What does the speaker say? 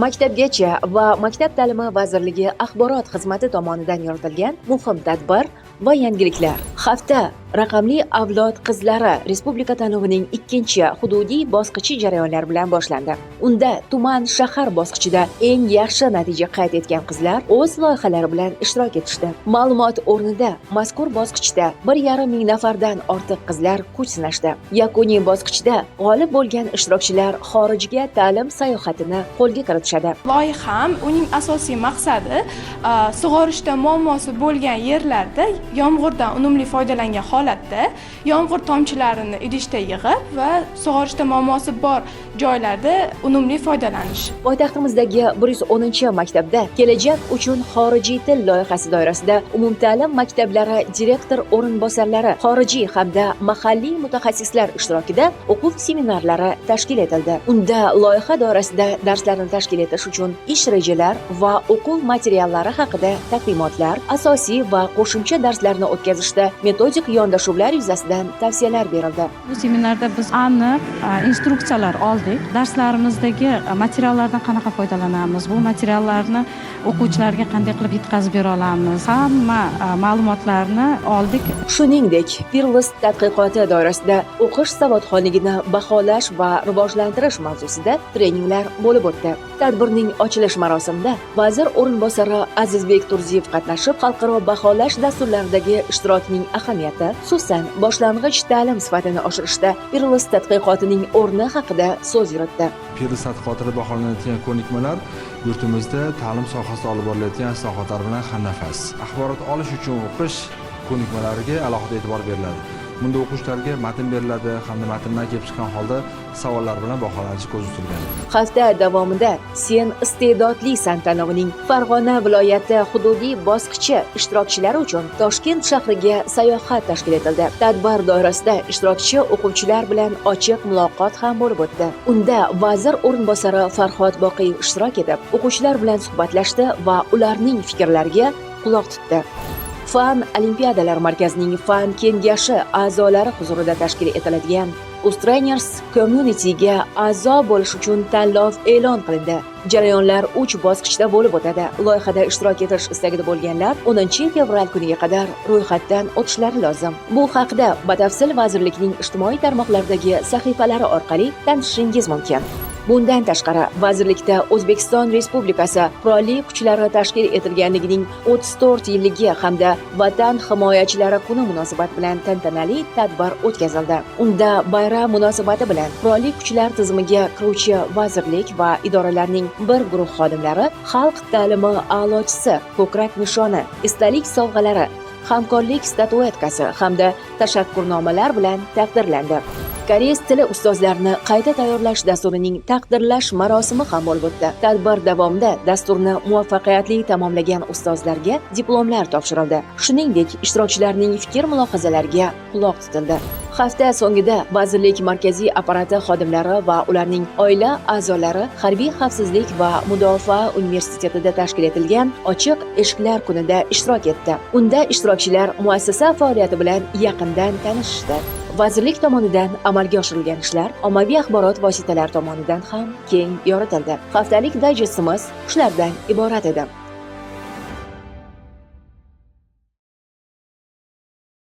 Maktabgacha va Maktab ta'limi vazirligi axborot xizmati tomonidan yuritilgan muhim tadbir va yangiliklar. Hafta raqamli avlod qizlari respublika tanlovining ikkinchi hududiy bosqichi jarayonlar bilan boshlandi. Unda tuman shahar bosqichida eng yaxshi natija qayd etgan qizlar o'z loyihalari bilan ishtirok etishdi. Ma'lumot o'rnida mazkur bosqichda 1,5 ming nafardan ortiq qizlar kuch sinashdi. Yakuniy bosqichda g'olib bo'lgan ishtirokchilar xorijga ta'lim sayohatini qo'lga kiritishadi. Loyiham uning asosiy maqsadi sug'orishda muammosi bo'lgan yerlarda yomg'irdan unumli foydalangan holatda yomg'ir tomchilarini idishda yig'ib va sug'orishda muammosi bor joylarda unumli foydalanish. Poytaxtimizdagi 110-maktabda kelajak uchun xorijiy til loyihasi doirasida umumta'lim maktablari direktor o'rinbosarlari, xorijiy hamda mahalliy mutaxassislar ishtirokida o'quv seminarlari tashkil etildi. Unda loyiha doirasida darslarni tashkil etish uchun ish rejalar va o'quv materiallari haqida taqdimotlar, asosiy va qo'shimcha darslarni o'tkazishda metodik yondashuvlar yuzasidan tavsiyalar berildi. Bu seminarda biz aniq instruksiyalar oldik. Darslarimizdagi materiallardan qanaqa foydalanamiz, bu materiallarni o'quvchilarga qanday qilib yetkazib bera olamiz, hamma ma'lumotlarni oldik. Shuningdek, Pirlist tadqiqoti doirasida o'qish savodxonligini baholash va rivojlantirish mavzusida treninglar bo'lib o'tdi. Tadbirning ochilish marosimida vazir o'rinbosari Azizbek Turziyev qatnashib, xalqaro baholash dasturlaridagi ishtirokining ahamiyati, xususan boshlang'ich ta'lim sifatini oshirishda Pirlist tadqiqotining o'rni haqida so'z yuritdi. Pirlist tadqiqotida baholanayotgan ko'nikmalar yurtimizda ta'lim sohasida olib borilayotgan islohotlar bilan hamnafas. Axborot olish uchun o'qish ko'nikmalariga alohida e'tibor beriladi. Bunda o'quvchilarga matn beriladi hamda matndan kelib chiqqan holda savollar bilan baholanishi ko'zda tutilgan. Hafta davomida Sen iste'dodlisan tanlovining Farg'ona viloyati hududiy bosqichi ishtirokchilari uchun Toshkent shahriga sayohat tashkil etildi. Tadbir doirasida ishtirokchi o'quvchilar bilan ochiq muloqot ham bo'lib o'tdi. Unda vazir o'rinbosari Farhod Boqiyev ishtirok etib, o'quvchilar bilan suhbatlashdi va ularning fikrlariga quloq tutdi. Fan Olimpiadalar markazining fan kengashi a'zolari huzurida tashkil etiladigan Ustrainers Community'ga a'zo bo'lish uchun tanlov e'lon qilindi. Jarayonlar 3 bosqichda bo'lib o'tadi. Loyihada ishtirok etish istagida bo'lganlar 10-fevral kuniga qadar ro'yxatdan o'tishlari lozim. Bu haqida batafsil vazirlikning ijtimoiy tarmoqlardagi sahifalari orqali tanishishingiz mumkin. Bundan tashqari, vazirlikda O'zbekiston Respublikasi Qurolli kuchlari tashkil etilganligining 34 yilligi hamda Vatan himoyachilari kuni munosabati bilan tantanali tadbir o'tkazildi. Unda bayram munosabati bilan Qurolli kuchlar tizimiga kiruvchi vazirlik va idoralarning bir guruh xodimlari xalq ta'limi a'lochisi ko'krak nishoni, esdalik sovg'alari, hamkorlik statuetkasi hamda tashakkurnomalar bilan taqdirlandi. Koreys tili ustozlarini qayta tayyorlash dasturining taqdirlash marosimi ham bo'lib o'tdi. Tadbir davomida dasturni muvaffaqiyatli tamomlagan ustozlarga diplomlar topshirildi. Shuningdek, ishtirokchilarning fikr-mulohazalariga quloq tutildi. Hafta so'ngida vazirlik markaziy apparati xodimlari va ularning oila a'zolari Harbiy xavfsizlik va mudofaa universitetida tashkil etilgan ochiq eshiklar kunida ishtirok etdi. Unda ishtirokchilar muassasa faoliyati bilan yaqindan tanishishdi. Vazirlik tomonidan amalga oshirilgan ishlar ommaviy axborot vositalari tomonidan ham keng yoritildi. Haftalik dayjestimiz shulardan iborat edi.